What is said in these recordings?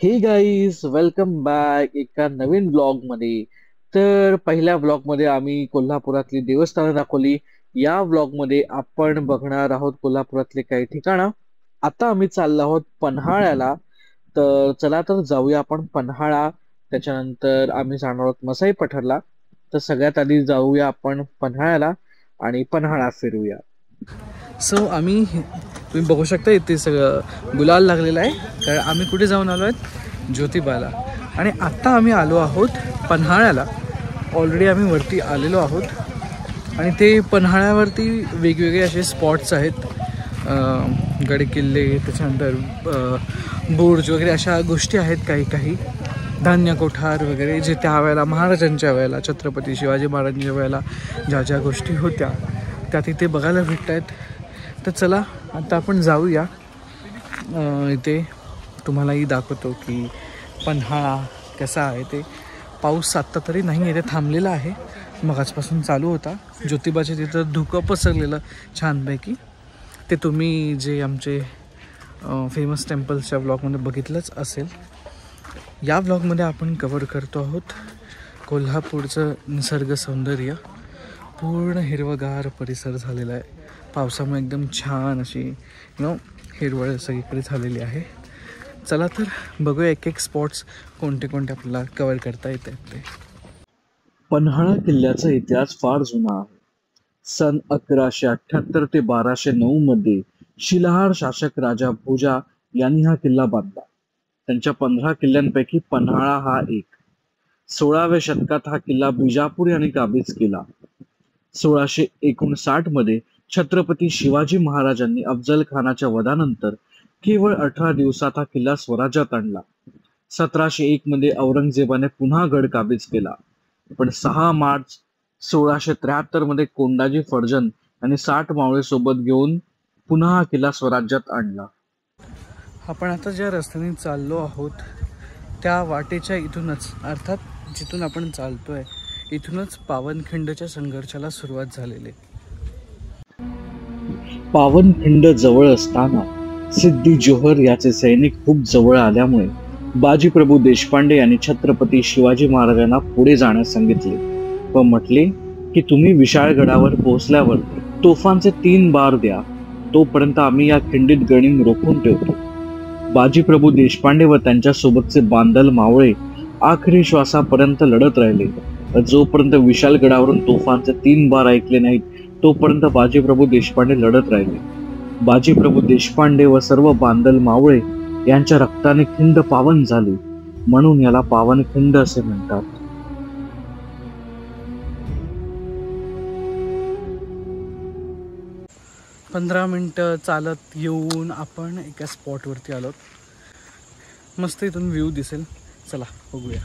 हे guys welcome back एका नवीन blog मध्ये. तर पहिल्या ब्लॉग मध्ये आम्ही कोल्हापुरातली देवस्थानं दाखवली. या ब्लॉग मध्ये आपण बघणार आहोत कोल्हापुरातले काही ठिकाणं. आता आम्ही चाललो आहोत पन्हाळ्याला. तर चला तर जाऊया आपण पन्हाळा. त्याच्यानंतर आम्ही जाणार आहोत मसाई पठारला. तर सगळ्यात आधी जाऊया आपण पन्हाळ्याला आणि पन्हाळा फिरूया. आम्ही तुम्ही बघू शकता इथे सगळं गुलाल लागलेलं आहे. कारण आम्ही कुठे जाऊन आलो आहेत ज्योतिबाला. आणि आत्ता आम्ही आलो आहोत पन्हाळ्याला. ऑलरेडी आम्ही वरती आलेलो आहोत आणि ते पन्हाळ्यावरती वेगवेगळे असे स्पॉट्स आहेत. गड किल्ले, त्याच्यानंतर बुर्ज वगैरे अशा गोष्टी आहेत. काही काही धान्य कोठार वगैरे जे त्यावेळेला महाराजांच्या वेळेला, छत्रपती शिवाजी महाराजांच्या वेळेला ज्या ज्या गोष्टी होत्या त्या तिथे बघायला भेटत आहेत. तर चला आता आपण जाऊया. इथे तुम्हालाही दाखवतो की पन्हाळा कसा आहे ते. पाऊस आत्ता तरी नाही आहे, ते थांबलेला आहे. मगाचपासून चालू होता. ज्योतिबाचे तिथं धुकं पसरलेलं छानपैकी. ते तुम्ही जे आमचे फेमस टेम्पल्सच्या ब्लॉगमध्ये बघितलंच असेल. या ब्लॉगमध्ये आपण कवर करतो आहोत कोल्हापूरचं निसर्ग सौंदर्य. पूर्ण हिरवगार परिसर झालेला आहे. पावसामुळे एकदम छान अशी हिरवळ सगळीकडे झालेली आहे. चला तर बघूया एक एक स्पॉट्स कोणते कोणते आपल्याला कव्हर करता येत आहेत ते. पन्हाळा किल्ल्याचा इतिहास फार जुना आहे. सन 1178 ते 1209 मध्ये शिलाहार शासक राजा भोजा यांनी हा किल्ला बांधला. त्यांच्या 15 किल्ल्यांपैकी पन्हाळा हा एक. 16व्या शतकात हा किल्ला बिजापूर यांनी काबीज केला. 1659 मध्ये छत्रपती शिवाजी महाराजांनी अफजल खानाच्या वधानंतर केवळ 18 दिवसात हा किल्ला स्वराज्यात आणला. 1701 मध्ये औरंगजेबाने पुन्हा गड काबीज केला. पण 6 मार्च 1673 मध्ये कोंडाजी फर्जंद यांनी 60 मावळे सोबत घेऊन पुन्हा हा किल्ला स्वराज्यात आणला. आपण आता ज्या रस्त्याने चाललो आहोत त्या वाटेच्या इथूनच, अर्थात जिथून आपण चालतोय इथूनच पावनखिंडच्या संघर्षाला सुरुवात झालेली. पावनखिंड जवळ असताना सिद्दी जोहर याचे सैनिक खूप जवळ आल्यामुळे बाजीप्रभू देशपांडे यांनी छत्रपती शिवाजी महाराजांना पुढे जाण्यास सांगितले व म्हटले की तुम्ही विशाळगडावर पोहोचल्यावर तोफांचे 3 बार द्या, तोपर्यंत आम्ही या खिंडीत गणिम रोखून ठेवतो. बाजीप्रभू देशपांडे व त्यांच्या सोबतचे बांदल मावळे आखरी श्वासापर्यंत लढत राहिले. जोपर्यंत विशाळगडावरून तोफांचे 3 बार ऐकले नाहीत तोपर्यंत बाजीप्रभू देशपांडे लढत राहिले. बाजीप्रभू देशपांडे व सर्व बांदल मावळे यांच्या रक्ताने खिंड पावन झाली, म्हणून याला पावनखिंड असे म्हणतात. पंधरा मिनिटं चालत येऊन आपण एका स्पॉटवरती आलो. मस्त इथून व्ह्यू दिसेल. चला बघूया.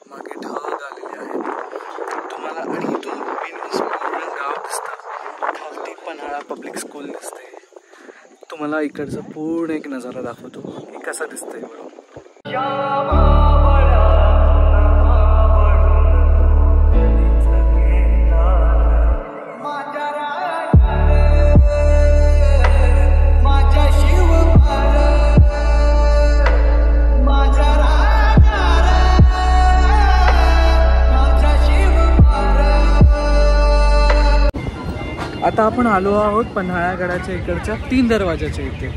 मागे ढग आलेले आहेत तुम्हाला. आणि इथून गाव दिसतं. खालती पन्हाळा पब्लिक स्कूल दिसते. तुम्हाला इकडचा पूर्ण एक नजारा दाखवतो की कसा दिसतंय बरोबर. आता आपण आलो आहोत पन्हाळागडाच्या इकडच्या 3 दरवाजाच्या इथे.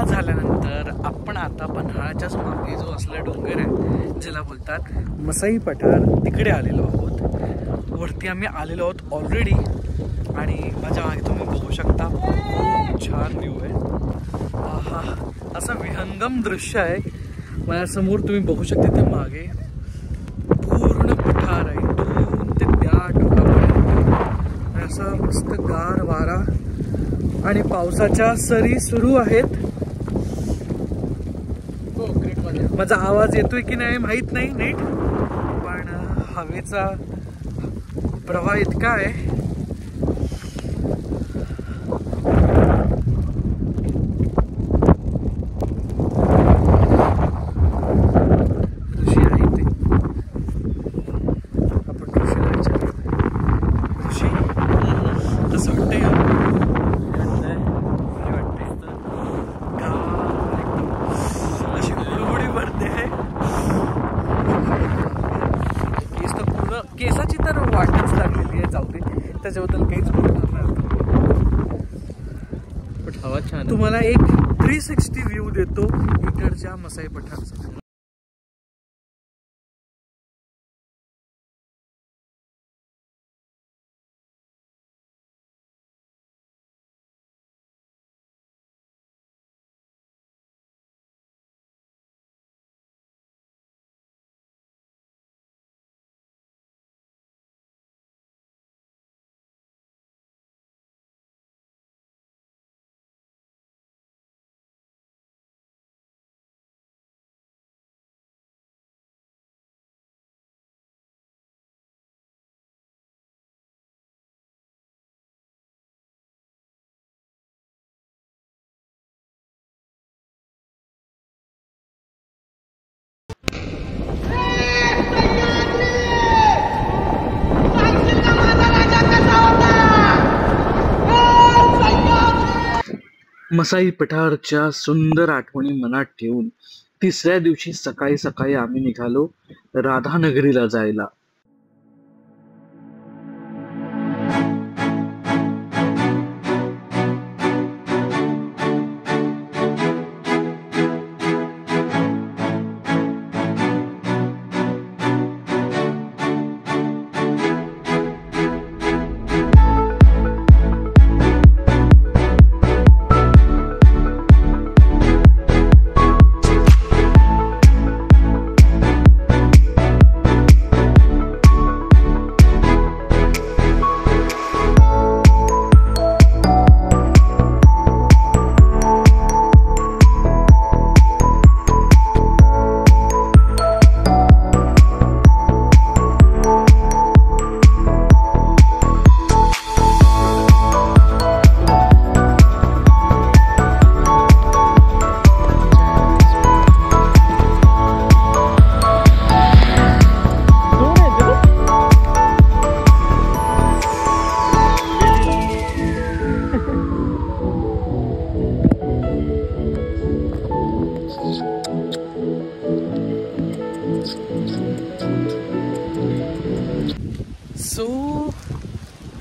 झाल्यानंतर आपण आता पन्हाळाच्याच मागे जो असला डोंगर आहे ज्याला बोलतात मसाई पठार तिकडे आलेलो आहोत. वरती आम्ही आलेलो आहोत ऑलरेडी आणि माझ्या मागे तुम्ही बघू शकता खूप छान व्ह्यू आहे. आहा, असं विहंगम दृश्य आहे. माझ्यासमोर तुम्ही बघू शकता ते मागे पूर्ण पठार आहे इथून ते त्या टोकापर्यंत. असा मस्त गार वारा आणि पावसाच्या सरी सुरू आहेत. माझा आवाज येतोय की नाही माहित नाही नीट, पण हवेचा प्रवाह इतका आहे. ऋषी आहे ते, आपण ऋषीला विचारू. ऋषी कसं वाटतंय? केसाची तर वाटच लागलेली आहे, जाऊ दे त्याच्याबद्दल काहीच बोलणार नाही. पण हवा छान. तुम्हाला एक 360 व्ह्यू देतो इकडच्या मसाई पठारचा. मसाई पठारच्या सुंदर आठवणी मनात ठेवून तिसऱ्या दिवशी सकाळी सकाळी आम्ही निघालो राधानगरीला जायला.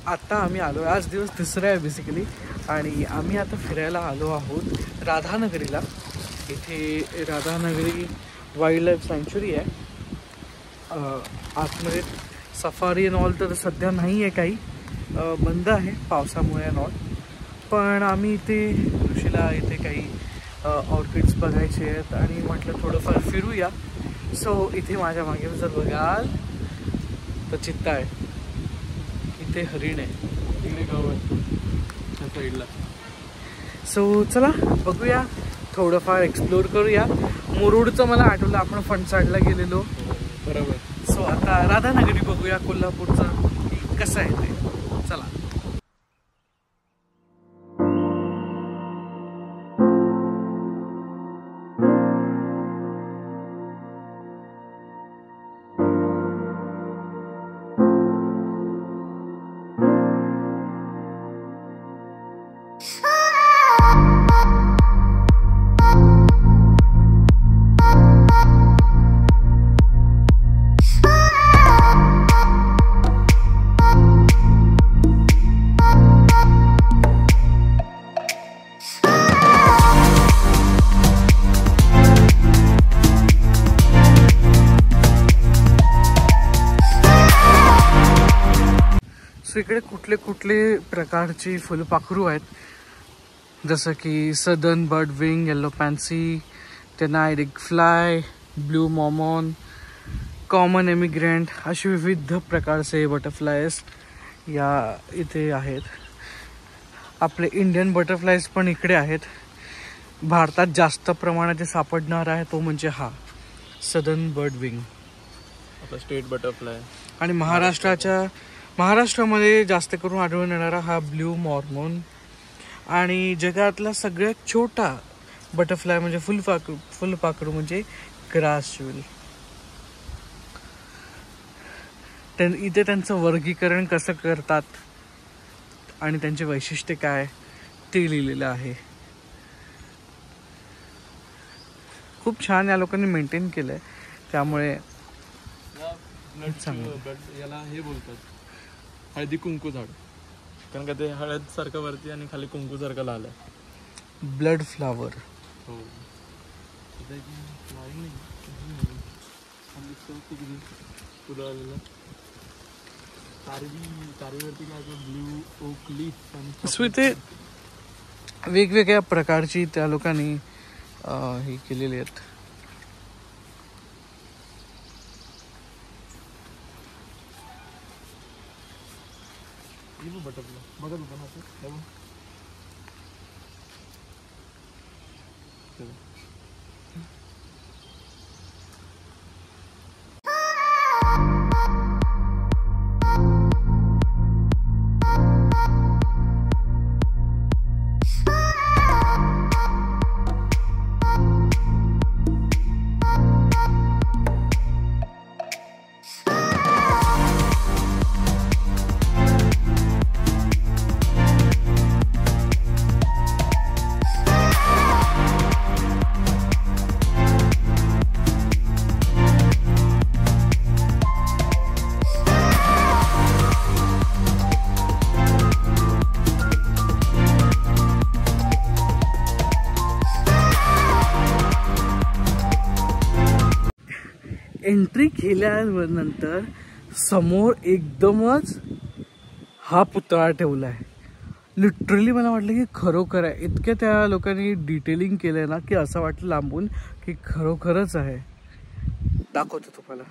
आता आम्ही आलो, आज दिवस तिसरा आहे बेसिकली, आणि आम्ही आता फिरायला आलो आहोत राधानगरीला. इथे राधानगरी वाईल्ड लाईफ सँच्युरी आहे. आतमध्ये सफारी अँड ऑल तर सध्या नाही आहे, काही बंद आहे पावसामुळे अँड ऑल. पण आम्ही इथे ऋषीला इथे काही ऑर्किड्स बघायचे आहेत आणि म्हटलं थोडंफार फिरूया. सो इथे माझ्या मागे जर बघाल तर चित्ता आहे इथे हरिण आहे, तिकडे गाव आहे त्या साईडला. सो चला बघूया, थोडंफार एक्सप्लोर करूया. मुरुडचं मला आठवलं, आपण फणसाडला गेलेलो. बरोबर. सो आता राधानगरी बघूया कोल्हापूरचं की कसं आहे ते. चला. इकडे कुठले कुठले प्रकारची फुलपाखरू आहेत, जसं की southern birdwing, yellow pansy, टेनाइडिक फ्लाय, ब्लू मॉमॉन, कॉमन एमिग्रंट, असे विविध प्रकारचे बटरफ्लायज या इथे आहेत. आपले इंडियन बटरफ्लायज पण इकडे आहेत. भारतात जास्त प्रमाणात जे सापडणार आहे तो म्हणजे हा सदर्न बर्ड विंग, आता स्टेट बटरफ्लाय. आणि महाराष्ट्रामध्ये जास्त करून आढळून येणारा हा ब्ल्यू मॉर्मोन. आणि जगातला सगळ्यात छोटा बटरफ्लाय म्हणजे फुलपाखरू म्हणजे ग्रासविल. इथे त्यांचं वर्गीकरण कसं करतात आणि त्यांचे वैशिष्ट्य काय ते लिहिलेलं आहे. खूप छान या लोकांनी मेंटेन केलंय, त्यामुळे याला हे बोलतात हळदी कुंकू झाड, कारण का ते हळद सारखं वरती आणि खाली कुंकू सारखं लाल आहे. Blood flower. हो. Blue oak leaf. सो इथे वेगवेगळ्या प्रकारची त्या लोकांनी हे केलेली आहेत. बटरफ्लाय बघा दुकानात. एंट्री केल्यानंतर समोर एकदमच हा पुतळा ठेवला आहे. लिटरली मला वाटलं की खरोखर आहे. इतके त्या लोकांनी डिटेलिंग केलंय ना की असं वाटलं लांबून की खरोखरच आहे. दाखवतो तुम्हाला.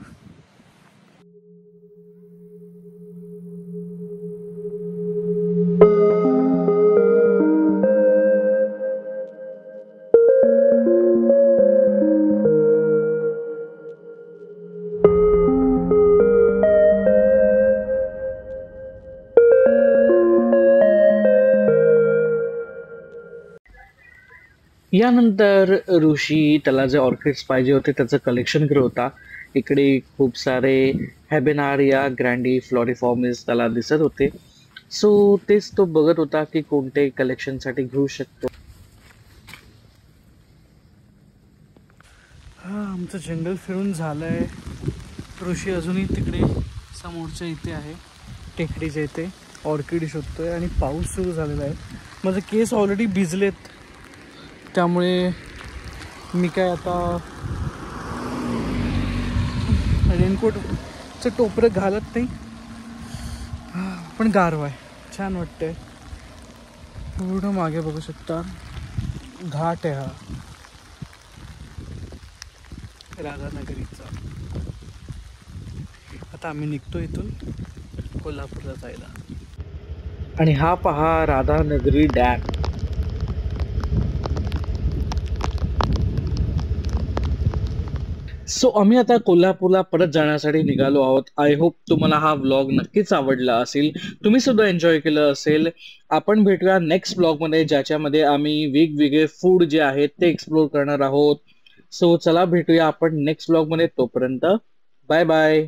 यानंतर ऋषी त्याला जे ऑर्किड्स पाहिजे होते त्याचं कलेक्शन करत होता. इकडे खूप सारे हॅबेनारिया ग्रँडी फ्लॉरिफॉर्मिस त्याला दिसत होते. सो तेच तो बघत होता की कोणते कलेक्शनसाठी घेऊ शकतो. आमचं जंगल फिरून झालंय. ऋषी अजूनही तिकडे समोरच्या इथे आहे, टेकडीच्या इथे ऑर्किड शोधतोय. आणि पाऊस सुरू झालेला आहे. माझे केस ऑलरेडी भिजलेत, त्यामुळे मी काय आता रेनकोटचं टोपरं घालत नाही. पण गारवा आहे, छान वाटतंय. पूर्ण मागे बघू शकता घाट आहे हा राधानगरीचा. आता आम्ही निघतो इथून कोल्हापूरला जायला. आणि हा पहा राधानगरी डॅम. सो आम्ही आता कोल्हापूरला परत जाण्यासाठी निघालो आहोत. आय होप तुम्हाला हा व्लॉग नक्कीच आवडला असेल, तुम्ही सुद्धा एन्जॉय केलं असेल. आपण भेटूया नेक्स्ट व्लॉग मध्ये, ज्याच्यामध्ये आम्ही वेगवेगळे फूड जे आहेत ते एक्सप्लोर करणार आहोत. सो चला भेटूया आपण नेक्स्ट व्लॉग मध्ये. तोपर्यंत बाय बाय.